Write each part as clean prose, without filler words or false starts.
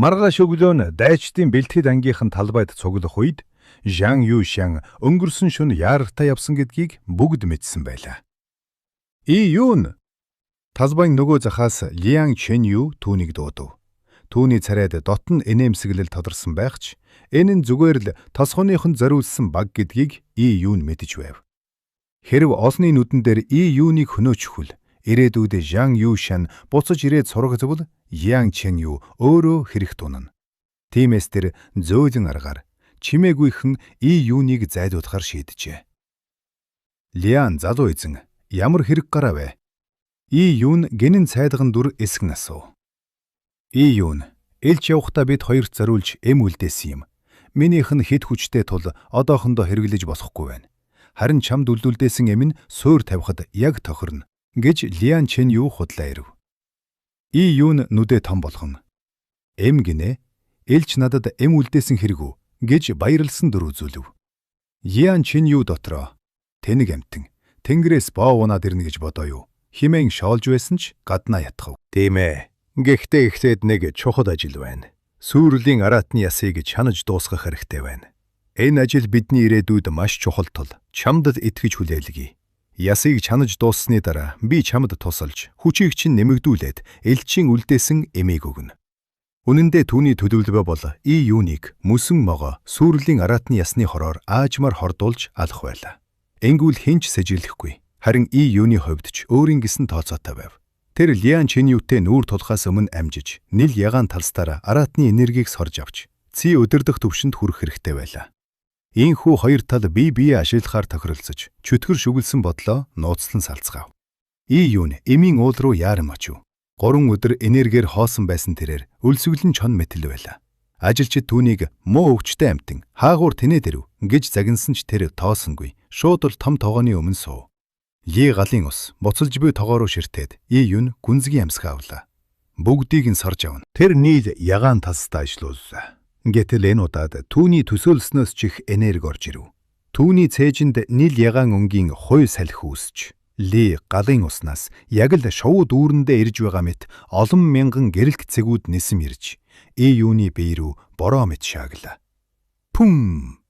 Маргааш өглөө нь дайчдын бэлтгэд ангийнхан талбайд цуглах үед Жан Юшан өнгөрсөн шөнө яаралтай явсан гэдгийг бүгд мэдсэн байлаа. Юун талбайн нөгөө захаас Лиан Чэнью түүнийг дуудав. Түүний царайд дотн инээмсэглэл тодорсон байх ч энэ нь зүгээр л тосгоныхон зориулсан баг гэдгийг Юун мэдэж байв. Хэрв олны нүдэн дээр Юунийг хөнөөчихвөл ирээдүйд Жан Юшан буцаж ирээд сургацвал Лиан Чэнью өөрөө хэрэг тунана. Тиймээс тэр зөөлөн аргаар чимээгүйхэн Юуныг зайдуулахар шийджээ. Лиан залуу эзэн ямар хэрэг гарав вэ? Юун гинэн цайдган дүр эсэг насуу. Юун элч явахдаа бид хоёрт зориулж эм үлдээсэн юм. Минийх нь хэд хүчтэй тул одоохондоо хэрэглэж болохгүй байна. Харин чамд үлдүүлдээсэн эм нь суур тавихад яг тохирно гэж Лиан Чэнью худлаа ирэв. Юун нүдээ том болгон эм гинэ элч надад эм үлдээсэн хэрэг үү гэж баярлсан дүр үзүүлв. Лиан Чэнью дотроо тэнэг амтэн тэнгэрээс боо унаад ирнэ гэж бодоо юу химэн шоолж байсан ч гаднаа ятгав. Тийм ээ. Гэхдээ ихтэйд нэг чухал ажил байна. Сүрлийн араатны ясыг чанаж дуусгах хэрэгтэй байна. Энэ ажил бидний ирээдүйд маш чухал тул чамд итгэж хүлээлгье. Ясыг чанаж дууссаны дараа би чамд тусалж хүчийг чинь нэмэгдүүлээд элчийн үлдээсэн эмийг өгнө. Үнэн дээр түүний төлөвлөгөө бол Юунийг мөсөн могоо сүрлийн араатны ясны хороор аажмаар хордуулж алах байлаа. Энгүүл хинч сэжирлэхгүй. Харин Юуны хувьд ч өөрийн гэсэн тооцоотой байв. Тэр Лиан Чэньютэй нүүр тулахаас өмнө амжиж, нийл ягаан талстаараа араатны энергийг сорж авч, ци өдөрдөх төвшөнд хүрэх хэрэгтэй байлаа. Ийхүү хоёр тал бие биеэ ашиглахаар тохиролцож, чөтгөр шүглсэн бодлоо нууцлан салцгаав. Юун эмийн уул руу яарам очив. 3 өдөр энергиэр хоосон байсан тэрээр өлсгөлн чон мэтэл байлаа. Ажилчид түүнийг муу өвчтэй амтэн хаагуур тэнээд ирэв гэж загинсан ч тэр тоосонгүй. Шууд л том тогооны өмнө суув. Ли галын ус буцалж буй тогоо руу ширтээд Юун гүнзгий амсгаа авлаа. Бүгдийг нь сорж авна. Тэр нийл ягаан тастай ажиллууллаа. Гэтэл энэ удаад түүний төсөөлснөөс ч их энерги орж ирэв. Түүний цээжинд нийл ягаан өнгийн хуй салхи үүсч Ли галын уснаас яг л шоу дүүрэндээ ирж байгаа мэт олон мянган гэрэлт цэгүүд нисэн ирж Юуны бие рүү бороо мэт шааглаа. Пүм!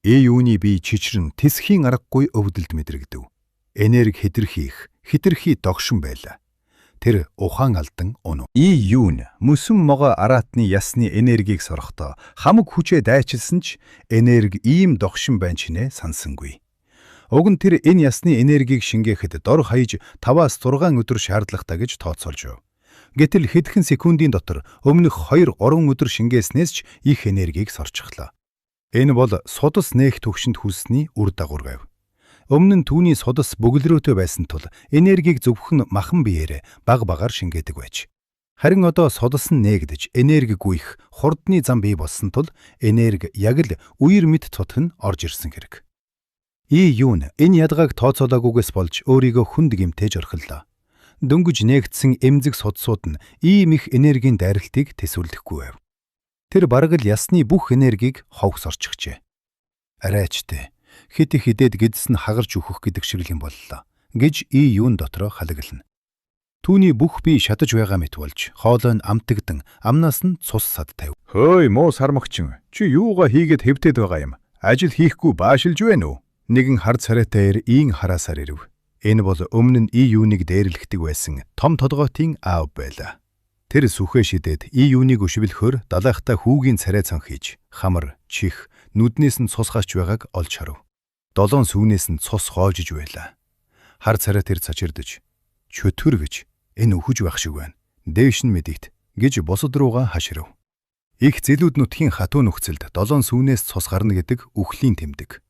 Юуны бие чичрэн тэсхийн аргагүй өвдөлд мэдрэгдэв. Энерги хитрхи догшин байлаа. Тэр ухаан алдан унав. Юун мөсөн могоо араатны ясны энергийг сорохдоо хамаг хүчээ дайчилсан ч энерги ийм догшин байна ч нэ сансангүй. Уг нь тэр энэ ясны энергийг шингээхэд дор хаяж 5-6 өдөр шаардлагатай гэж тооцоолж байв. Гэтэл хэдхэн секундын дотор өмнөх 2-3 өдөр шингээснээс ч их энергийг сорчихлоо. Энэ бол судас нээх төвшөнд хүссний үр дагавар байв. Өмнө нь түүний судас бөглөрөөтэй байсан тул энергийг зөвхөн махан биеэрээ баг багаар шингээдэг байж. Харин одоо судас нь нээгдэж энерги гүйх хурдны зам бий болсон тул энерги яг л үер мэд цутх нь орж ирсэн хэрэг. Юун энэ ядгааг тооцоолаагүйгээс болж өөрийгөө хүнд гэмтээж орхиллоо. Дөнгөж нээгдсэн эмзэг судсууд нь ийм их энергийн дайралтыг тэсвэрлэхгүй байв. Тэр бараг л ясны бүх энергийг ховх сорчихжээ. Арайчтэй хит хидэд гэдс нь хагарч өөхөх гэдэг шиг юм боллоо гэж Юун дотроо халаглана. Түүний бүх бие шатаж байгаа мэт болж хоолой нь амтагдан амнаас нь цус сад тавь. Хөөй муу сармагчин чи юугаа хийгээд хэвтээд байгаа юм? Ажил хийхгүй баашилж байна уу? Нэгэн хар царайтай ийн хараасаар ирэв. Энэ бол өмнө нь Юуныг дээрлэхдэг байсан том толгойтын аав байлаа. Тэр сүхэ шидэд Юуныг өшвөлөхөөр далайхтай хүүгийн царай цан хийж хамар, чих, нүднээс нь цус гаач байгааг олж харав. 7 сүүнээс нь цус хоожж байлаа. Хар царай тэр цачирдж чөтгөр гэж энэ өхөж байх шиг байна. Дээш нь мэдэгт гэж босод руугаа хаширв. Их зэлүүд нутгийн хатуу нөхцөлд 7 сүүнээс цус гарна гэдэг үхлийн тэмдэг.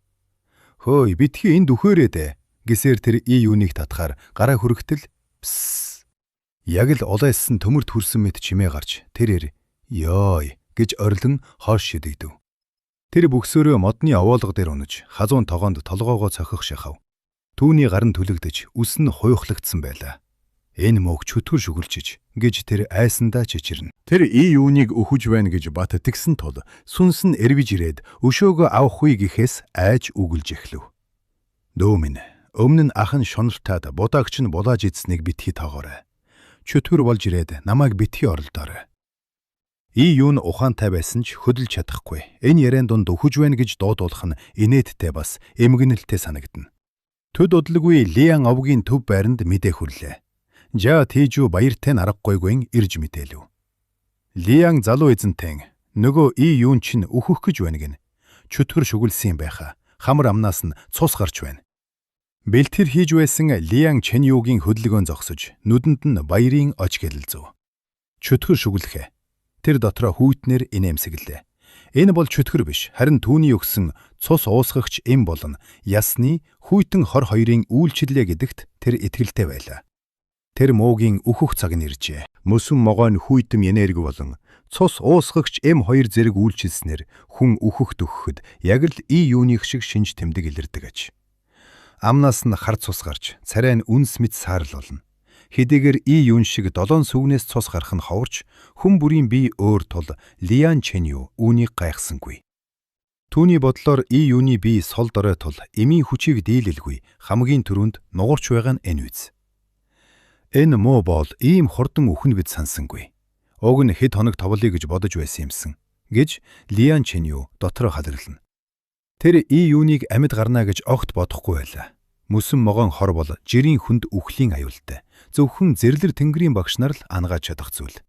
Хөөе битгий энд үхээрээ дээ гэсээр тэр Юунийг татахаар гараа хүрэгтэл пс. Яг л улайссан төмөрт хүрсэн мэт чимээ гарч тэрээр ёй гэж орилон хоош шидэгдэв. Тэр бөксөөрөө модны овоолго дээр унаж хазуун тогоонд толгоогоо цохих шахав. Түүний гар нь түлэгдэж үс нь хуйхлагдсан байлаа. Энэ мөг чөтгөр шүглжиж гэж тэр айсандаа чичирнэ. Тэр Юунийг өхөж байна гэж бат тэгсэн тул сүнс нь эрвэж ирээд өшөөгөө авахгүй гэхээс айж үгэлж эхлэв. Дөө минь өмнө нь ахан шунартаад будаагч нь булааж идснийг битгий тоогоорой. Чөтгөр болж ирээд намайг битгий оролдоорой. И юу нь ухаантай байсан ч хөдөлж чадахгүй. Энэ яриан дунд өхөж байна гэж дуудуулах нь инээдтэй бас эмгэнэлтэй санагдана. Төд удалгүй Лиан овгийн төв байранд мэдээ хүрлээ. Жа Тэжүү баяртай аргагүйгүйн ирж мэдээлв. Лиан залуу эзэнтэй нөгөө И юун чинь өөхөх гэж байна гин. Чөтгөр шүглсэн байхаа. Хамар амнаас нь цус гарч байна. Бэлтгэр хийж байсан Лиан Чэньюгийн хөдөлгөөн зогсож, нүдэнд нь баярын оч гэлэлзв. Чөтгөр шүглэхэ. Тэр дотроо хүйтнэр инээмсэглээ. Энэ бол чөтгөр биш, харин түүний өгсөн цус уусгагч эм болон ясны хүйтэн хор хоёрын үйлчлэлээ гэдэгт тэр итгэлтэй байлаа. Тэр муугийн өөхөх цаг нь иржээ. Мөсөн могойн хүйтэн энерги болон цус уусгагч эм хоёр зэрэг үйлчилснээр хүн өөхөх төгөхөд яг л И юуных шиг шинж тэмдэг илэрдэг аж. Амнаас нь хар цус гарч, царай нь үнс мэд саарл болно. Хэдийгээр И юун шиг 7 сүгнээс цус гарах нь ховорч, хүн бүрийн бие өөр тул Лиан Чэнью үүнийг гайхсангүй. Түүний бодлоор И юуны бие сул дорой тул эмийн хүчийг дийлэлгүй хамгийн түрүүнд нугарч байгаа нь энэ үз. Энэ муу бол ийм хурдан үхэн бид сансангүй. Уг нь хэд хоног товлоё гэж бодож байсан юмсан гэж Лиан Чэнью дотроо халирлана. Тэр И юуныг амьд гарна гэж огт бодохгүй байлаа. Мөсөн могоон хор бол жирийн хүнд үхлийн аюултай. Зөвхөн зэрлэр тэнгэрийн багш нар л ангааж чадах зүйл.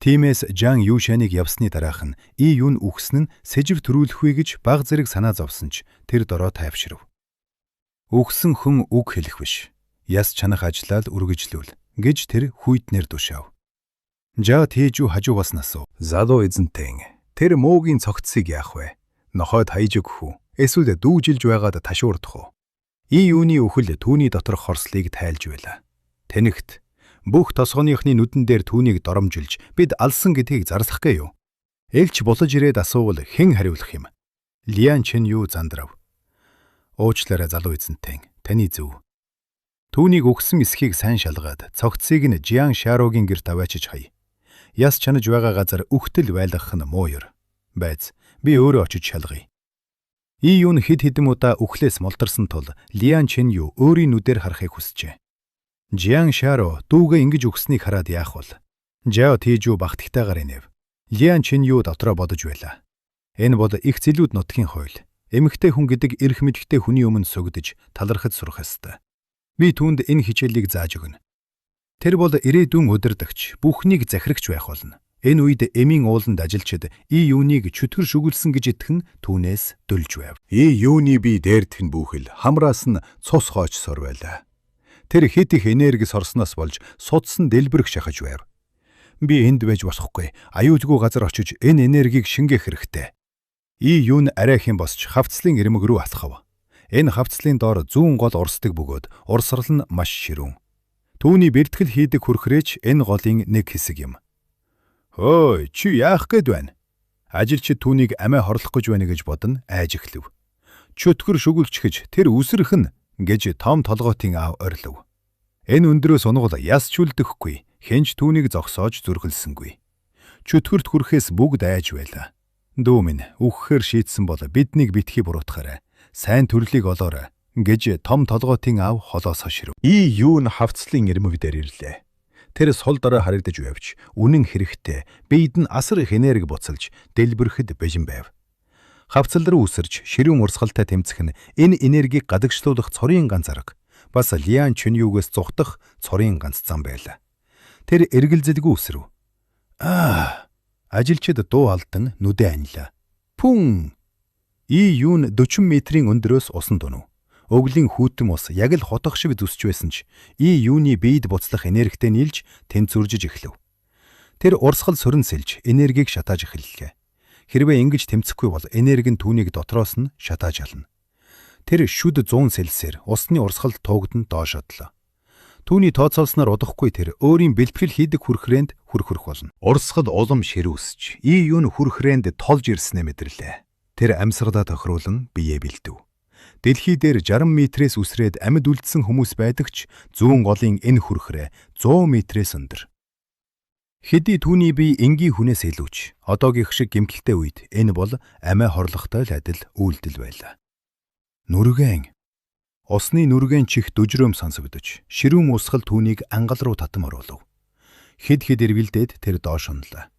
Тиймээс Жан Юшаныг явсны дараах нь И юун үхсэн нь сэжив төрүүлэхгүй гэж баг зэрэг санаа зовсон ч тэр дороо тайвширв. Үхсэн хүн үг хэлэх биш. Яс чанах ажиллаад үргэжлүүл гэж тэр хүйтнэр душаав. Жа Тэжүү хажуу бас насуу. Залуу эзэнтэй. Тэр муугийн цогцсыг яах вэ? Нохойд хайж өгөх үү? Эсвэл дүүжилж байгаад ташуурдах уу? И юуны үхэл түүний доторх хорслыг тайлж байлаа. Тэнэгт бүх тосгоныхны нүдэн дээр түүнийг доромжилж бид алсан гэдгийг зарлах гээ юу? Элч булаж ирээд асуувал хэн хариулах юм? Лиан Чэнью зандрав. Уучлаарай залуу эзэнтэй. Таны зөв. Түүнийг өгсөн эсхийг сайн шалгаад цогцсыг нь Жиан Шарогийн гэрт аваачиж хай. Яс чанаж байгаа газар үхтэл байлгах нь мууёр. Байц би өөрөө очиж шалгая. И юун хэд хэдэн удаа үхлээс молдорсон тул Лиан Чэнью өөрийн нүдээр харахыг хүсжээ. Жиан Шаро дүүгээ ингэж өгснийг хараад яах вэ? Жао Тэжүү багтагтайгаар инэв. Лиан Чэнью дотроо бодож байлаа. Энэ бол их зэлүүд нутгийн хууль. Эмэгтэй хүн гэдэг эрх мэдэгтэй хүний өмнө сүгдэж талархаж сурах ёстой. Би түүнд энэ хичээлийг зааж өгнө. Тэр бол ирээдүйн удирдагч, бүхнийг захирагч байх болно. Энэ үед эмийн ууланд ажилчид И юуныг чөтгөр шүглсэн гэж итгэн түүнээс дөлж байв. И юуны бие дээрдэх нь бүхэл хамраас нь цус хооч сор байлаа. Тэр хэд их энерги сорсноос болж судсан дэлбэрэх шахаж байв. Би энд байж босохгүй. Аюулгүй газар очиж энэ энергийг шингээх хэрэгтэй. И юун арайхийн босч хавцлын ирмэг рүү алхав. Энэ хавцлын доор зүүн гол урсдаг бөгөөд урсрал нь маш ширүүн. Түүний бэлтгэл хийдэг хүрхрээч энэ голын нэг хэсэг юм. Хөөе, чи яах гээд байна? Ажилчид түүнийг амиа хорлох гэж байна гэж бодно айж эхлэв. Чөтгөр шүглчгэж тэр үсрэх нь гэж том толгоотын аав орилов. Энэ өндрөөс унгал яс чүлдэхгүй, хэнч түүнийг зогсоож зүрхэлсэнгүй. Чөтгөрт хүрэхээс бүгд айж байлаа. Дүү минь, үхэхээр шийтсэн бол биднийг битгий буруутгаарай. Сайн төрлийг олоорой гэж том толгоотын аав холоос хоширв. И юун хавцлын ирмэг дээр ирлээ. Тэр сул дорой харагдаж байвч үнэн хэрэгтэй биед нь асар их энерги буцалж дэлбэрэхэд бэжин байв. Хавцал руу үсэрч ширүүн урсгалтай тэмцэх нь энэ энергийг гадагшлуулах цорын ганц арга. Бас Лиан Чэньюгээс зугтах цорын ганц зам байлаа. Тэр эргэлзэлгүй үсрэв. Ажилчид дуу алдан нүдэ анилаа. Пүн! И юун 40 метрийн өндрөөс усан дунав. Өглийн хүүтэн ус яг л хотох шиг зүсч байсан ч И юуны биед буцлах энергитэй нийлж тэнцвэржиж эхлэв. Тэр урсгал сөрөн сэлж энергийг шатааж эхэллээ. Хэрвээ ингэж тэмцэхгүй бол энерги нь түүнийг дотроос нь шатааж ална. Тэр шүд 100 Цельсиэр усны урсгал туугдан доош одлоо. Түүний тооцоолсноор удахгүй тэр өөрийн бэлтгэл хийдэг хүрхрээнд хүрхрэх болно. Урсгал улам ширүүсч И юун хүрхрээнд толж ирснээ мэдэрлээ. Тэр амьсгалаа тохируулан биеэ бэлдэв. Дэлхий дээр 60 метрээс үсрээд амьд үлдсэн хүмүүс байдаг ч зүүн голын энэ хүрхрээ 100 метрээс өндөр. Хэдий түүний бие энгийн хүнээс илүүч одоогийн шиг гэмтэлтэй үед энэ бол амиа хорлохтой л адил үйлдэл байлаа. Нүргэн. Усны нүргэн чих дөжрөөм сонсогдож, ширүүн усгал түүнийг ангал руу татам оруулав. Хэд хэд эргэлдээд тэр доош унлаа.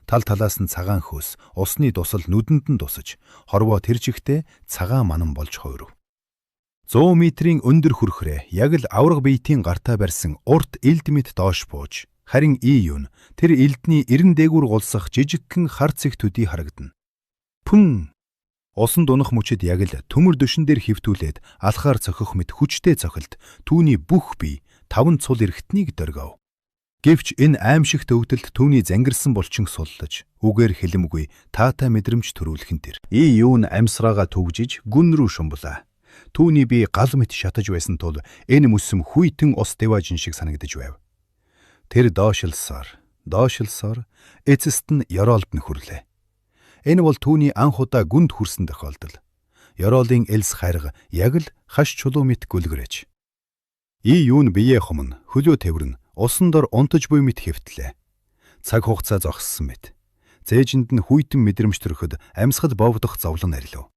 Тал талаас нь цагаан хөөс, усны дусал нүдэнд нь тусаж, хорвоо тэр чигтээ цагаан манан болж хувирв. 100 метрийн өндөр хүрхрээ яг л авраг биетийн гартаа барьсан урт элд мэт доош бууж, харин юун тэр элдний 90 дээгүүр гулсах жижигхэн хар цэг төдий харагдана. Пүн! Усан дунах мөчөд яг л төмөр дөшин дээр хөвтүүлээд алхаар цохих мэт хүчтэй цохилт түүний бүх бие 5 цул эргэтнийг дөргөв. Гэвч энэ аимшиг төвдөлд түүний зангирсан булчин суллаж, үгээр хэлэмгүй таатай мэдрэмж төрүүлхэн тэр. Юун амьсраага төвжиж гүн рүү шумблаа. Түүний бие гал мэт шатаж байсан тул энэ мөсөм хүйтэн ус дэважин шиг санагдаж байв. Тэр доошлсоор эцэст нь ёроолд нь хүрлээ. Энэ бол түүний анх удаа гүнд хүрсэн тохиолдол. Ёроолын элс хайрга яг л хаш чулуу мэт гүлгэрэж. Юун бие хумна, хөлөө тэврэн, усан дор унтаж буй мэт хэвтлээ. Цаг хугацаа зогссон мэт. Зээжинд нь хүйтэн мэдрэмж төрөхөд амьсгал бовдох зовлон арилв.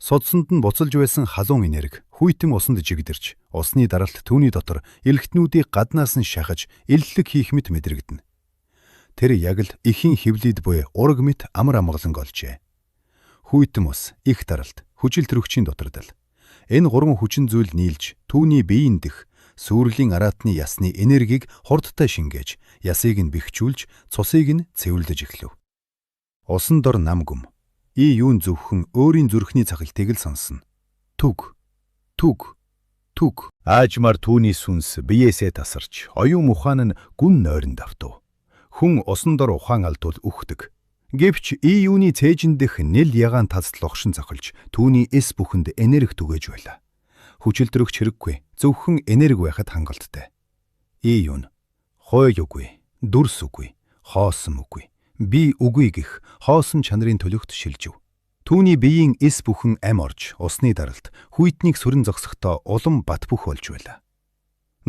Судсанд нь буцалж байсан халуун энерги хүйтэн усанд жигдэрч, усны даралт түүний дотор элхтнүүдийг гаднаас нь шахаж, иллэг хийх мэт мэдрэгдэнэ. Тэр яг л ихийн хөвлөд буй ураг мэт амар амгалан олжээ. Хүйтэн ус, их даралт, хүчил төрөгчийн дотордол. Энэ гурван хүчин зүйл нийлж түүний биеийн дэх сүрлийн араатны ясны энергийг хурдтай шингээж, ясыг нь бэхжүүлж, цусыг нь цэвэрлэж эхлэв. Усан дор нам гүм. Юун зөвхөн өөрийн зүрхний цахилтыг л сонсно. Түг. Аажмаар түүний сүнс биеэсээ тасарч, оюун ухаан нь гүн нойронд автав. Хүн усан дор ухаан алдвал үхдэг. Гэвч юуны цээжин дэх нэл ягаан тасл огшин цохилж, түүний эс бүхэнд энерги түгэж байлаа. Хүчил төрөгч хэрэггүй, зөвхөн энерги байхад хангалттай. Юун хойг үгүй, дүрс үгүй, хоосон үгүй. Би үгүй гэх хоосон чанарын төлөвт шилжив. Түүний биеийн эс бүхэн ам орж, усны даралт, хүйтнийг сүрэн зогсохдоо улам бат бөх болж байлаа.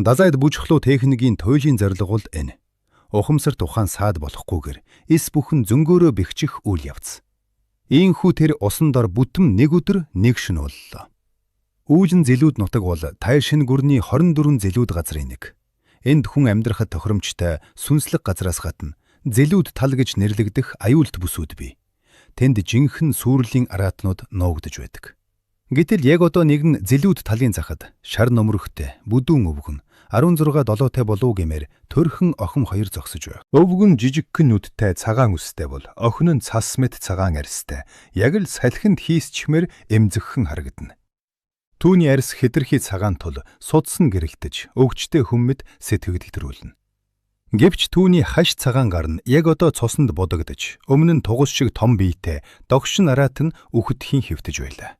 Дазайд бүжхлүү техникийн туйлын зорилго бол энэ. Ухамсарт ухаан саад болохгүйгээр эс бүхэн зөнгөөрөө бэхжих үйл явц. Ийхүү тэр усан дор бүтэм нэг өдөр нэг шөнө боллоо. Үүлэн зэлүүд нутаг бол тайр шин гүрний 24 зэлүүд газрын нэг. Энд хүн амьдрахад тохиромжтой сүнслэг газраас гадна зэлүүд тал гэж нэрлэгдэх аюулт бүсүүд бий. Тэнд жинхэнэ сүрлийн араатнууд нуугдж байдаг. Гэтэл яг одоо нэг нь зэлүүд талын захад шар нөмрөхтэй, бүдүүн өвгөн 16 долоотой болов гэмээр төрхөн охин хоёр зогсож байв. Өвгөн жижигхэн нүдтэй цагаан үстэй бол охин нь цас мэт цагаан арьстай. Яг л салхинд хийсчмээр эмзэгхэн харагдана. Түүний арьс хэтэрхий цагаан тул судсан гэрэлтэж, өвгчтэй хүммэд сэтгэгдэл төрүүлнэ. Гэвч түүний хаш цагаан гар нь яг одоо цуснд будагдж, өмнө нь тугас шиг том биетэй догшин араат нь үхэтхийн хэвтэж байлаа.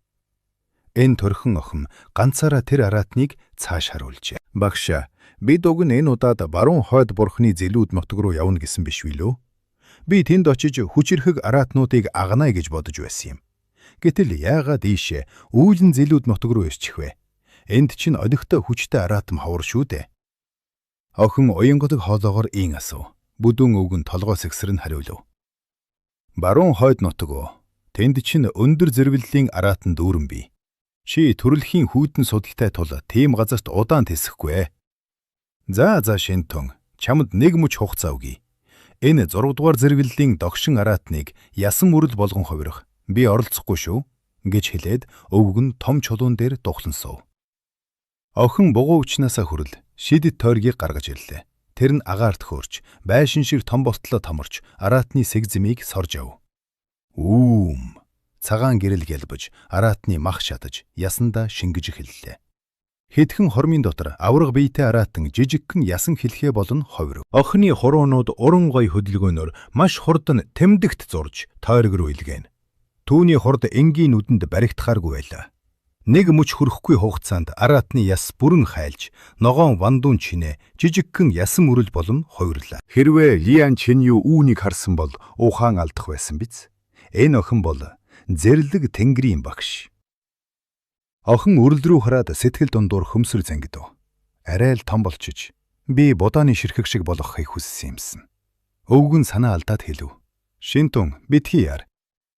Энэ төрхөн охин ганцаараа тэр араатныг цааш харуулжээ. Багш, бид уг нь энэ удаад баруун хойд бурхны зэлүүд нутаг руу явна гэсэн биш үү лөө? Би тэнд очиж хүчирхэг араатнуудыг агнаа гэж бодож байсан юм. Гэтэл яагаад ийшээ үүлэн зэлүүд нутаг руу ирчих вэ? Энд чинь одогтой хүчтэй араатам ховор шүү дээ. Охин уянгадаг хоолоогоор ийн асуув. Бүдүүн өвгөн толгоос ихсрэн хариулв. Баруун хойд нутаг уу? Тэнд чинь өндөр зэрвэллийн араатан дүүрэн бий. Чи төрөлхийн хүйтэн судалтай тул тийм газарт удаан тэсэхгүй ээ. За шинтун, чамд нэг мөч хугацаа өгье. Энэ 6 дугаар зэрвэллийн догшин араатныг ясан мөрөл болгон хувирах. Би оролцохгүй шүү гэж хэлээд өвгөн том чулуун дээр духлан суув. Охин бугуун өвчнөөсөө хүрэл шидэд тойргийг гаргаж ирлээ. Тэр нь агаарт хөөрч, байшин шиг том болтлоо томорч, араатны сэг зэмийг сорж ав. Цагаан гэрэл гялбаж, араатны мах шатаж, ясандаа шингэж эхэллээ. Хэдхэн хормын дотор авраг биетэй араатан жижигхэн ясан хэлхээ болон ховирв. Охины хуруунууд уран гой хөдөлгөөнөөр маш хурдан тэмдэгт зурж, тойрог руу илгээн. Түүний хурд энгийн нүдэнд баригдахааргүй байлаа. Нэг мөч хүрэхгүй хугацаанд араатны яс бүрэн хайлж, ногоон вандуун чинээ жижигхэн ясан мөрөл болон хувирлаа. Хэрвээ Лиан Чинью үүнийг харсан бол ухаан алдах байсан биз? Энэ охин бол зэрлэг тэнгэрийн багш. Охин өрөл рүү хараад сэтгэл дундуур хөмсөр зангидв. Арай л том болчиж, би будааны ширхэг шиг болохыг хүссэн юмсан. Өвгөн санаа алдаад хэлв. Шинтун, битгий яар.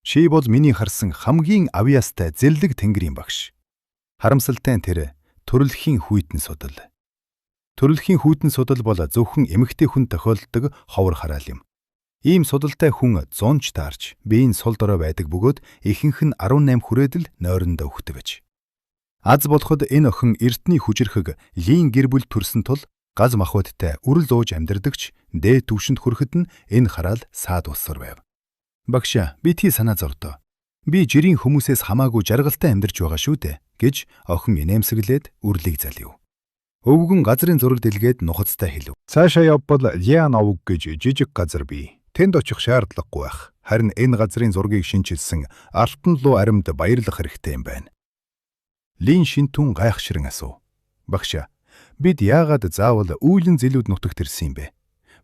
Чи бол миний харсан хамгийн авьяастай зэрлэг тэнгэрийн багш. Харамсалтай тэр төрөлхийн хүйтэн судал. Төрөлхийн хүйтэн судал бол зөвхөн эмэгтэй хүн тохиолддог ховор хараал юм. Ийм судалтай хүн 100ч таарч биеийн сул дорой байдаг бөгөөд ихэнх нь 18 хүрээд л нойрондоо өгдөг байж. Аз болоход энэ охин эртний хүчирхэг лийн гэр бүл төрсөн тул газ махбодтой үрэл ууж амьдрдагч дээд түвшинд хүрэхэд нь энэ хараал саад болсоор байв. Багш, би тий санаа зовдоо. Би жирийн хүмүүсээс хамаагүй жаргалтай амьдарч байгаа шүү дээ гэж охин инээмсэглээд үрлийг залив. Өвгөн газрын зураг дэлгээд нухацтай хэлв. Цаашаа явбал Ян овг гэж жижиг газар бий. Тэнд очих шаардлагагүй байх. Харин энэ газрын зургийг шинчилсэн алтан луу аримд баярлах хэрэгтэй юм байна. Лин Шинтүн гайхширан асуув. Багш, бид яагаад заавал үүлэн зэлүүд нутагт ирсэн юм бэ?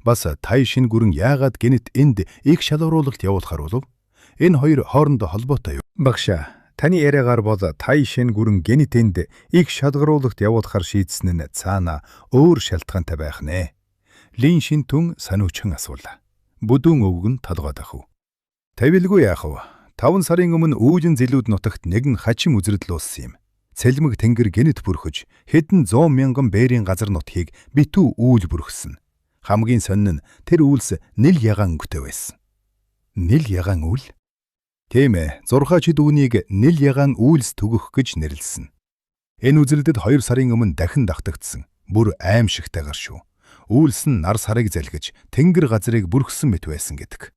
Бас тай шин гүрэн яагаад гэнэт энд их шалгаруулалт явуулахар болов? Энэ хоёр хоорондоо холбоотой юу? Багш, таны яриагаар бол тай шин гүрэн гэнэт энд их шалгаруулалт явуулахар шийдсэн нь цаана өөр шалтгаантай байх нэ. Лин Шинтүн сануучхан асуулаа. Бүдүүн өвгөн толгойд ахв. Тавилгүй яах вэ? 5 сарын өмнө үүлэн зэлүүд нутагт нэгэн хачим үзрэдэл уулсан юм. Цэлмэг тэнгэр гэнэт бүрхэж хэдэн 100 мянган бээрийн газар нутгийг битүү үүл бүрхсэн. Хамгийн сонин нь тэр үйлс нэл ягаан өнгөтэй байсан. Нэл ягаан үйл? Тийм ээ, 6 чид үүнийг нэл ягаан үйлс төгөх гэж нэрлсэн. Энэ үзэлдэд 2 сарын өмнө дахин давтагдсан. Бүр аимшигтайгаар шүү. Үйлс нь нар сарыг залгиж тэнгэр газрыг бүрхсэн мэт байсан гэдэг.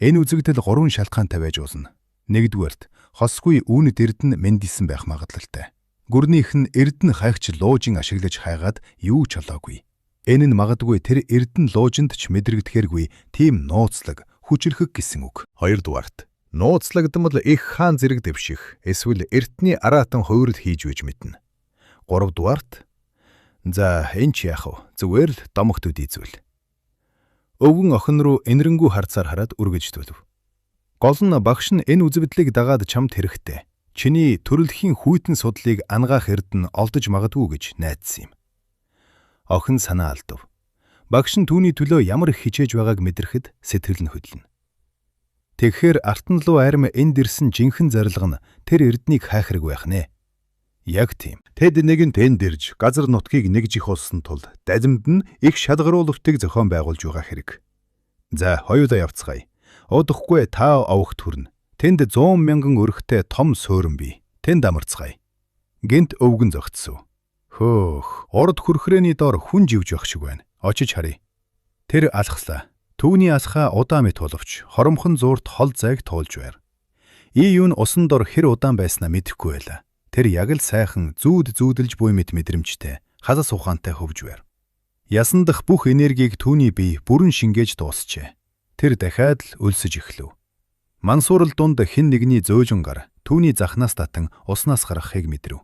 Энэ үзэгдэл 3 шалтгаантай байж болно. Нэгдүгээрт, хосгүй үүнэт эрдэнэ мэндийсэн байх магадлалтай. Гүрнийх нь эрдэнэ хайгч луужин ашиглаж хайгаад юу ч олоогүй. Энэ нь магадгүй тэр эрдэнэ луужинд ч мэдрэгдэхэргүй тийм нууцлаг, хүчирхэг гэсэн үг. Хоёрдугаарт, нууцлагдмал их хаан зэрэг дэвших, эсвэл эртний араатан хувирал хийж үж мэднэ. Гуравдугаарт, за энэ ч яах вэ? Зүгээр л домогт үдийзүүл. Өвгөн охин руу энэрэнгүү харцаар хараад үргэж төлөв. Гол нь багш нь энэ үзэгдлийг дагаад чамд хэрэгтэй. Чиний төрөлхийн хүйтэн судлыг ангаах эрдэнэ олдож магадгүй гэж найдсан юм. Охин санаа алдав. Багш нь түүний төлөө ямар их хичээж байгааг мэдрэхэд сэтгэл нь хөдлөнө. Тэгэхээр артан луу арим энд ирсэн жинхэнэ зорилго нь тэр эрднийг хайх хэрэг байх нэ. Яг тийм. Тэд нэгэнт энд ирж газар нутгийг нэгжих болсон тул дазимд нь их шалгаруулалтыг зохион байгуулж байгаа хэрэг. За, хоёулаа явцгаая. Удахгүй та овогт хүрнэ. Тэнд 100 мянган өрхтэй том суурин бий. Тэнд амарцгаая. Гэнт өвгөн зогтсов. Хөөх, урд хүрхрээний доор хүн живж байх шиг байна. Очиж харъя. Тэр алхслаа. Түүний алхаа удаан мэт боловч хоромхон зуурт хол зайг туулж байр. Юу нь усан дор хэр удаан байснаа мэдэхгүй байлаа. Тэр яг л сайхан зүүдэлж буй мэт мэдрэмжтэй, хасас ухаантай хөвж байр. Ясан дах бүх энергийг түүний бие бүрэн шингээж дуусчээ. Тэр дахиад л өлсөж эхлэв. Мансуурал дунд хэн нэгний зөөлөн гар түүний захнаас татан уснаас гарахыг мэдрэв.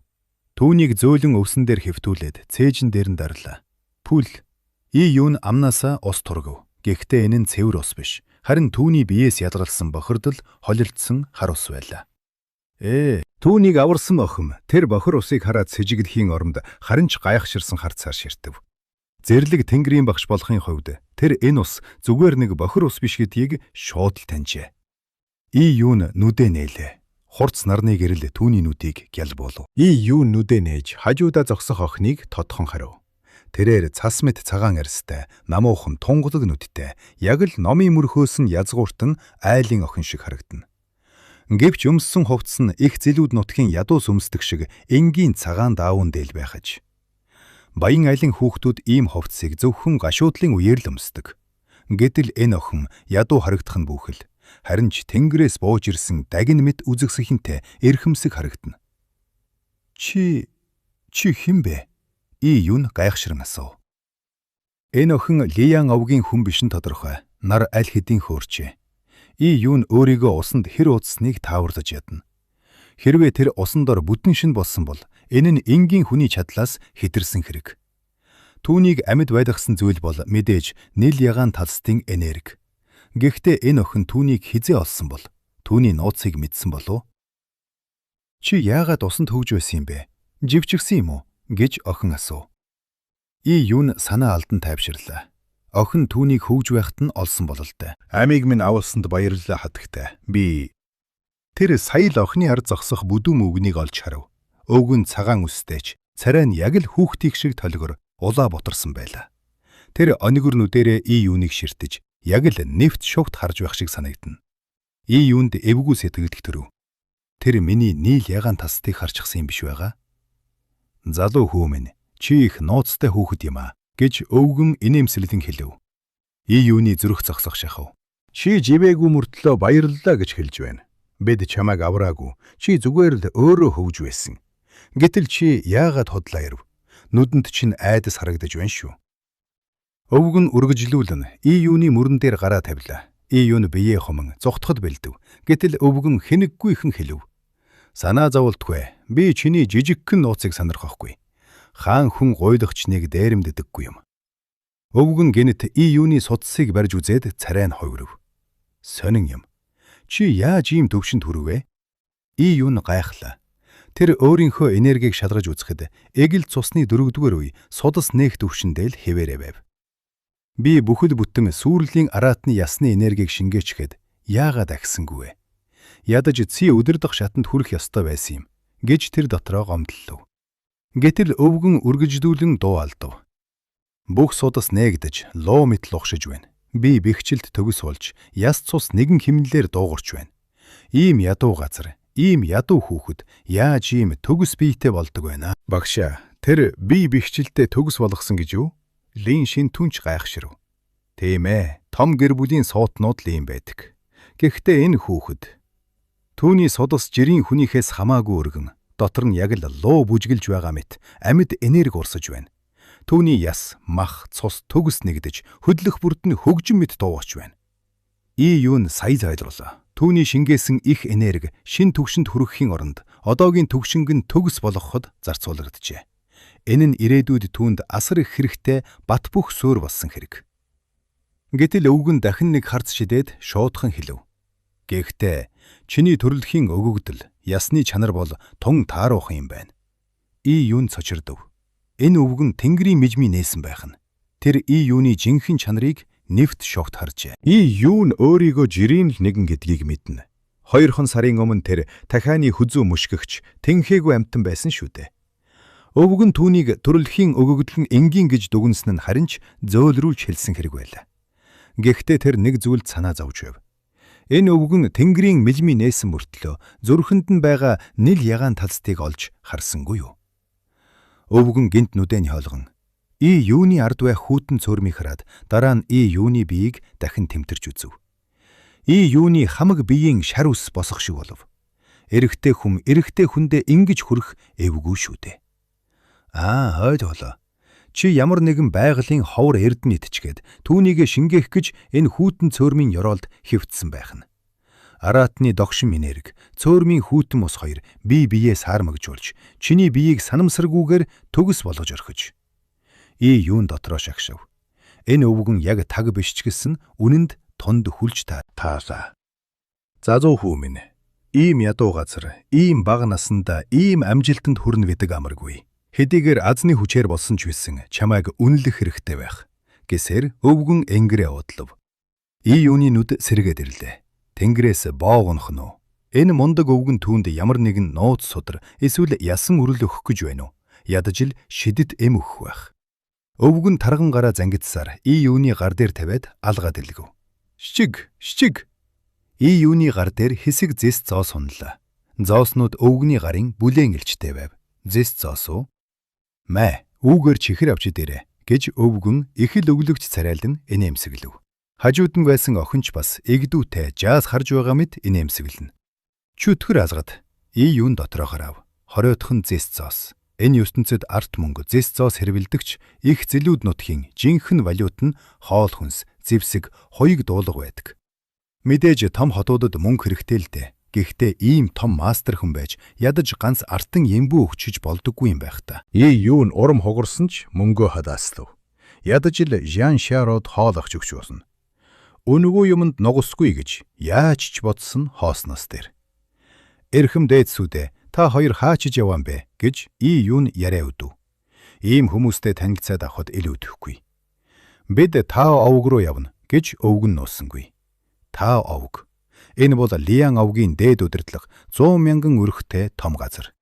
Түүнийг зөөлөн өвсөн дээр хэвтүүлээд цээжин дээр нь дарлаа. Пүл, юу нь амнаасаа ус тургав. Гэхдээ энэ нь цэвэр ус биш. Харин түүний биеэс ядгалсан бохирдол холилдсон хар ус байлаа. Түүнийг аварсан охин тэр бохир усыг хараад сэжиглэхийн оронд харин ч гайхширсан харцаар ширтэв. Зэрлэг тэнгэрийн багш болохын хувьд тэр энэ ус зүгээр нэг бохир ус биш гэдгийг шууд л таньжээ. Юу нь нүдэ нээлээ. Хурц нарны гэрэл түүний нүдийг гял болов. Юу нүдэ нээж хажуудаа зогсох охиныг тодхон харив. Тэрээр цас мэт цагаан арьстай, намуухан тунгалаг нүдтэй, яг л номын мөрхөөс нь язгуурт нь айлын охин шиг харагдана. Гэвч өмссөн хувцс нь их зэлүүд нутгийн ядуус өмсдөг шиг энгийн цагаан даавн дээл байхаж. Баян айлын хүүхдүүд ийм хувцсыг зөвхөн гашуудлын үеэр л өмсдөг. Гэтэл энэ охин ядуу харагдах нь бүхэл. Харин ч тэнгэрээс бууж ирсэн дагин мэт үзэгсхинтэй эрхэмсэг харагдана. Чи хэн бэ? Юу нь гайхширан асуув. Энэ охин Лиян овгийн хүн биш нь тодорхой. Нар аль хэдийн хөөрчээ. Юу нь өөрийгөө усанд хэр уудсныг тааварлаж ядна. Хэрвээ тэр усан дор бүтэн шин болсон бол энэ нь энгийн хүний чадлаас хэтэрсэн хэрэг. Түүнийг амьд байлгасан зүйл бол мэдээж нэл ягаан талстын энерги. Гэхдээ энэ охин түүнийг хизээ олсон бол түүний нууцыг мэдсэн болов? Чи яагаад усанд хөвж байсан юм бэ? Живчгсэн юм уу? Гэж охин асуув. Юу нь санаа алдан тайвширлаа. Охин түүнийг хөвж байхад нь олсон бололтой. Амийг минь авалсанд баярлалаа хатагтай. Би тэр сая л охины ард зогсох бүдүүн өвгнийг олж харав. Өвгөн цагаан үстэйч, царай нь яг л хүүхдийг шиг толгор улаа бутарсан байлаа. Тэр онигор нүдэрээ юуныг ширтэж, Яг л нефт шогт харж байх шиг санагдана. И юунд эвгүй сэтгэлдэх төрөв. Тэр миний нийл ягаан тасдыг харчихсан юм биш байгаа. Залуу хүү минь, чи их нууцтай хүүхэд юм аа гэж өвгөн инээмсэглэн хэлв. И юуны зүрх зогсох шахав. Чи живээгүй мөртлөө баярлалаа гэж хэлж байна. Бид чамайг авраагүй. Чи зүгээр л өөрөө хөвж байсан. Гэтэл чи яагаад худлаа ирв? Нүдэнд чинь айдас харагдаж байна шүү. Өвгөн үргэжлүүлэн И юуны мөрөн дээр гараа тавилаа. И юун биеэ хомон зүхтахад бэлдэв. Гэтэл өвгөн хэнэггүйхэн хэлв. Санаа зовлтгүй. Би чиний жижигхэн нууцыг санархахгүй. Хаан хүн гуйдагч нэг дээрэмддэггүй юм. Өвгөн гэнэт И юуны судсыг барьж үзээд царай нь хойров. Сонин юм. Чи яаж ийм төвшөнд хүрвэ? И юун гайхлаа. Тэр өөрийнхөө энергийг шалгаж үзэхэд эгэл цусны 4-р үе судас нээх төвшөндөө л хэвээрээ байв. Би бүхэл бүтэн сүрлийн араатны ясны энергийг шингээчгээд яагаад агсангүй вэ? Ядаж ци өдөрдох шатанд хүрэх ёстой байсан юм гэж тэр дотроо гомдлоо. Гэтэл өвгөн үргэждүүлэн дуу алдав. Бүх судас нээгдэж луу мэт лухшиж байна. Би бэхжилт төгс болж яс цус нэгэн химнэлээр дуугарч байна. Ийм ядуу газар, ийм ядуу хүүхэд яаж ийм төгс биетэй болдог вэ? Багшаа, тэр би бэхжилтээ төгс болгосон гэж юу? Лин шин түнч гайхширв. Тийм ээ, том гэр бүлийн суутнууд л ийм байдаг. Гэхдээ энэ хүүхэд түүний судас жирийн хүнийхээс хамаагүй өргөн дотор нь яг л луу бүжгэлж байгаа мэт амьд энерги урсаж байна. Түүний яс, мах, цус төгс нэгдэж хөдлөх бүрд нь хөгжим мэт дуугач байна. И юун сая зайлруулаа. Түүний шингээсэн их энерги шин төвшөнд хүрэхийн оронд одоогийн төвшинг нь төгс болгоход зарцуулагджээ. Энэ нь ирээдүйд түүнд асар их хэрэгтэй бат бөх суурь болсон хэрэг. Гэтэл өвгөн дахин нэг харц шидээд шуудхан хэлв. Гэхдээ чиний төрөлхийн өгөгдөл, ясны чанар бол тун тааруухан юм байна. И юун цочирдов. Энэ өвгөн Тэнгэрийн мижмий нээсэн байх нь. Тэр И юуны жинхэнэ чанарыг нефт шогт харжээ. И юун өөрийгөө жирийн л нэгэн гэдгийг мэднэ. 2 сарын өмнө тэр дахианы хүзүү мөшгөгч тэнхээгүй амтан байсан шүү дээ. Өвгөн түүнийг төрөлхийн өгөгдөл нь энгийн гэж дүгнсэн нь харин ч зөөлрүүлж хэлсэн хэрэг байлаа. Гэхдээ тэр нэг зүйлд санаа зовж байв. Энэ өвгөн Тэнгэрийн мэлмий нээсэн мөртлөө зүрхэнд нь байгаа нэл ягаан талцтыг олж харсангүй юу? Өвгөн гинт нүдэн хоолгон И юуны ард байх хүүтэн цөөрмийг хараад дараа нь И юуны биеийг дахин тэмтэрч үзв. И юуны хамаг биеийн шар ус босох шиг болов. Эрэгтэй хүндээ ингэж хүрэх эвгүй шүү дээ. Хойд болоо. Чи ямар нэгэн байгалийн ховор эрдэнэ итчгээд түүнийг шингээх гэж энэ хүүтэн цөөрмийн ёроолд хэвтсэн байх нь. Араатны догшин энерги, цөөрмийн хүүтэн ус хоёр бие биеэ саармагжуулж, чиний биеийг санамсаргүйгээр төгс болгож орхиж. И юун дотроо шагшав. Энэ өвгөн яг таг биш ч гэсэн үнэнд тунд хүлж таалаа. Залуу хүү минь, ийм ядуу газар, ийм бага насанда ийм амжилтанд хүрнэ гэдэг амаргүй. Хэдийгээр азны хүчээр болсон ч байсан чамайг үнэлэх хэрэгтэй байх гэсээр өвгөн энгэрээ удлав. И юуны нүд сэргээд ирлээ. Тэнгэрээс боог унах нь уу? Энэ мундаг өвгөн түүнд ямар нэгэн нууц судар эсвэл ясан үрэл өгөх гэж байна уу? Ядаж л шидэт эм өгөх байх. Өвгөн тарган гараа зангидсаар И юуны гар дээр тавиад алгаад илгэв. Шчиг. И юуны гар дээр хэсэг зэс зоос сунлаа. Зооснууд өвгөний гарын бүлээн элчтэй байв. Зэс зоос уу? Мэ, үүгээр чихэр авч идээрэ гэж өвгөн их л өглөгч царайлан инээмсэглэв. Хажууд нь байсан охинч бас эгдүүтэй жаас харж байгаа мэт инээмсэглэнэ. Чөтгөр азгад И юун дотроо харав. Хориотхон зэс зоос. Энэ ертөнцид арт мөнгө зэс зоос хэрвэлдэгч их зэлүүд нутгийн жинхэнэ валют нь хоол хүнс, зэвсэг, хуйг дуулга байдаг. Мэдээж том хотуудад мөнгө хэрэгтэй л дээ. Гэхдээ ийм том мастер хүн байж ядаж ганц артан эмбүү өгчөж болдоггүй юм байх та. И юун урам хугарсан ч мөнгөө хадааслав. Ядаж л Жан Шарод хоол авч өгч болно. Өнгөө юмд ногосгүй гэж яаж ч бодсон хоосноос дээр. Эрхэм дээдсүүдээ та хоёр хаачиж яваан бэ гэж И юун яриа өдөв. Ийм хүмүүстэй танилцаад авахд ил өдөхгүй. Бид Тао овг руу явна гэж өвгөн нууссангүй. Тао овг. Энэ бол Лиан овгийн дээд удирдлага 100 мянган өрхтэй том газар.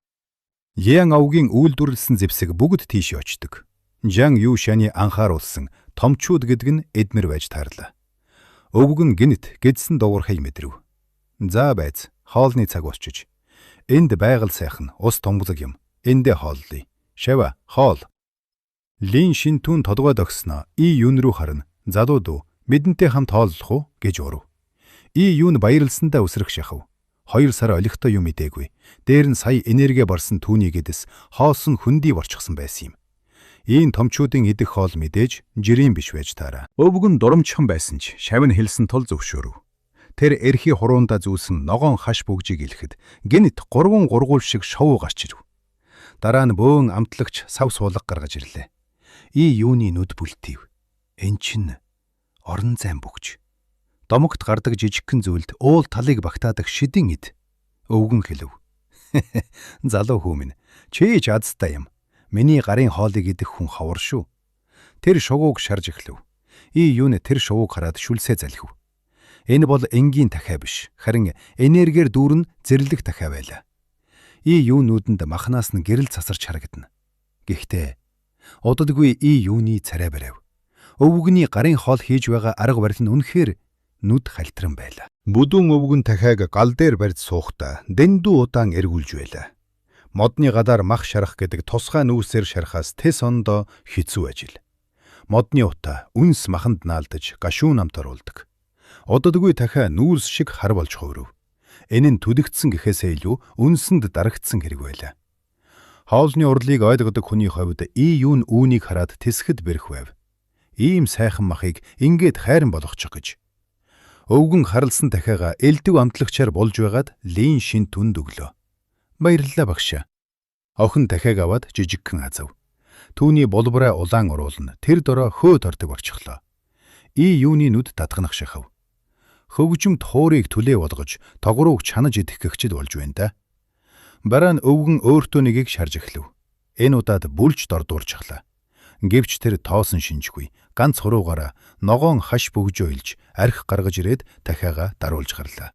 Лиан овгийн үйлдвэрлэсэн зэвсэг бүгд тийш очдог. Жан Юшаны анхааруулсан томчууд гэдэг нь эдмэр байж таарлаа. Өвөг нь гинт гэдсэн дуурхайг мэдрэв. За байц, хоолны цаг болчиж. Энд байгаль сайхан, ус томболог юм. Эндээ хооллъя. Шава, хоол. Лин Шинтүн тодгой догсноо И Юн руу харна. Залуу дүү, бидэнтэй хамт хооллох уу гэж урав. И Юн баярлсандаа үсрэх шахав. 2 сар олигтой юм мэдээгүй. Дээр нь сая энерги барсан түүний гэдэс хоосон хөндөй борчихсон байсан юм. Ийм томчуудын идэх хоол мэдээж жирийн биш байж таараа. Өвөг нь дурамчхан байсан ч шавь нь хэлсэн тул зөвшөөрөв. Тэр эрхий хуруунда зүүсэн ногоон хаш бүгжийг илэхэд гинт 3 гургуул шиг шоу гарч ирв. Дараа нь бөөн амтлагч сав суулга гаргаж ирлээ. И Юуны нүд бүлтийв. Эн чин орон зайн бүгж. Домогт гардаг жижигхэн зүйлд уул талыг багтаадаг шидэн ид. Өвгөн хэлв. Залуу хүү минь, чи ч азтай юм. Миний гарын хоолыг идэх хүн ховор шүү. Тэр шувууг шарж эхлэв. И Юун тэр шувууг хараад шүлсээ залхив. Энэ бол энгийн дахиа биш, харин энергиэр дүүрэн зэрлэг дахиа байлаа. И Юун нүдэнд махнаас нь гэрэл цасарч харагдана. Гэхдээ удалгүй И Юуны царай барив. Өвгөний гарын хоол хийж байгаа арга барил нь үнэхээр нүд хальтран байлаа. Бүдүүн өвгөн дахиаг гал дээр барьж суухдаа дэндүү удаан эргүүлж байлаа. Модны гадаар мах шарах гэдэг тусгай нүүсээр шарахаас тэс ондоо хэцүү ажил. Модны утаа үнс маханд наалдаж гашуун намт оруулдаг. Удалгүй дахиа нүүрс шиг хар болж хувирв. Энэ нь түлэгдсэн гэхээсээ илүү үнсэнд дарагдсан хэрэг байлаа. Хоолны урлыг ойлгодог хүний хувьд И Юун үүнийг хараад тэсгэд бэрх байв. Ийм сайхан махыг ингээд хайран болгочих гэж. Өвгөн харалсан дахиагаа элдв амтлагчаар болж байгаад Лин Шинтүнд өглөө. Баярлалаа багшаа. Охин дахиаг аваад жижигхэн азав. Түүний булбараа улаан уруулна. Тэр дороо хөөд ордог болчихлоо. И Юуны нүд татганах шахав. Хөвгжимд хуурыг түлээ болгож тогрууг чанаж идэх гэгчд болж байна да. Бараа нь өвгөн өөртөө нэгийг шарж эхлэв. Энэ удаад бүлж дордуурчихлаа. Гэвч тэр тоосон шинжгүй. Ганц хуруугаараа ногоон хаш бөгжөө илж архи гаргаж ирээд дахиагаа даруулж гарлаа.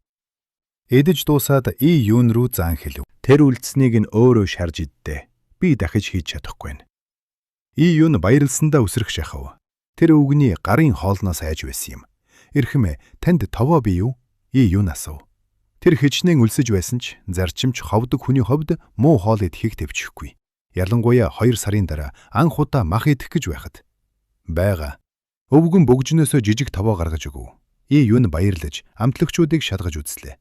Эдэж дуусаад И Юун руу заан хэлв. Тэр үлдсэнийг нь өөрөө шарж иддээ. Би дахиж хийж чадахгүй нь. И Юун баярлсандаа үсрэх шахав. Тэр өвгний гарын хоолноос айж байсан юм. Эрхэмээ, танд товоо бий юу? И Юун асуув. Тэр хичнээн үлсэж байсан ч зарчимч ховдог хүний хувьд муу хоол идэхийг төвчихгүй. Ялангуяа 2 сарын дараа анх удаа мах идэх гэж байхад. Бага. Өвгөн бөгжнөөсөө жижиг товоо гаргаж өгөв. И Юун баярлаж амтлагчуудыг шалгаж үзлээ.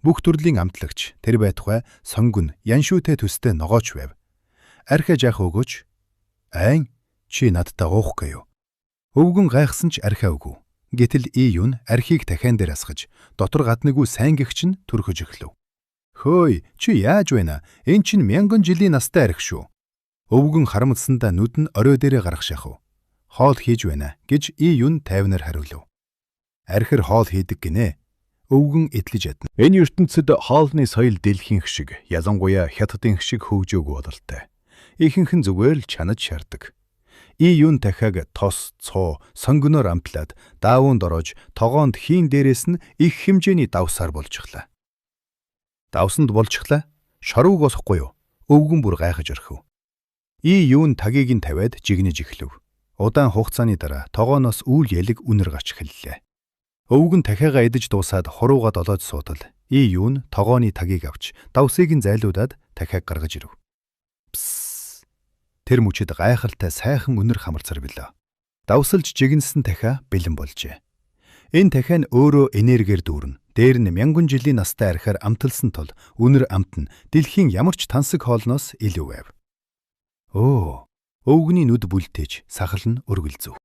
Бүх төрлийн амтлагч тэр байтугай сонгон яншүүтэй төстэй ногооч байв. Архи жаах өгөөч. Айн чи надтай уухгүй юу? Өвгөн гайхсан ч архиа өгөв. Гэтэл И Юун архийг дахиан дээр асгаж дотор гаднаггүй сайн гэгч нь төрхөж эхлэв. Хөөе, чи яаж байна? Энд чинь 1000 жилийн настай архи шүү. Өвгөн харамсандаа нүд нь орой дээрээ гарах шахав. Хоол хийж байна гэж И Юун тайвнаар хариулв. Архир хоол хийдэг гинэ. Өвгөн этлэж ядна. Энэ ертөнцид хоолны соёл дэлхийн шиг, ялангуяа хятадын шиг хөгжөөгүй бололтой. Ихэнхэн зүгээр л чанаж шаарддаг. И Юун дахиаг тос, цуу, сонгоноор амтлаад даавуунд орож тогоонд хийн дээрээс нь их хэмжээний давсаар болчихлаа. Давсанд болчихлаа. Шорууг босохгүй юу? Өвгөн бүр гайхаж орхив. И Юун тагийг нь тавиад жигнэж эхлэв. Удаан хугацааны дараа тогооноос үйл ялэг үнэр гарч эхэллээ. Өвгөн дахиагаа идэж дуусаад хуруугаа долоож суудал. И Юун тогооны тагийг авч давсыг нь зайлуулад дахиад гаргаж ирв. Псс. Тэр мөчөд гайхалтай сайхан үнэр хамарцар билээ. Давсалж жигнэсэн дахиа бэлэн болжээ. Энэ дахиа нь өөрөө энергиэр дүүрнэ. Дээр нь 1000 жилийн настай архиар амталсан тул үнэр амт нь дэлхийн ямар ч тансаг хоолноос илүү байв. Өвгөний нүд бүлтээж сахал нь өргөлзөв.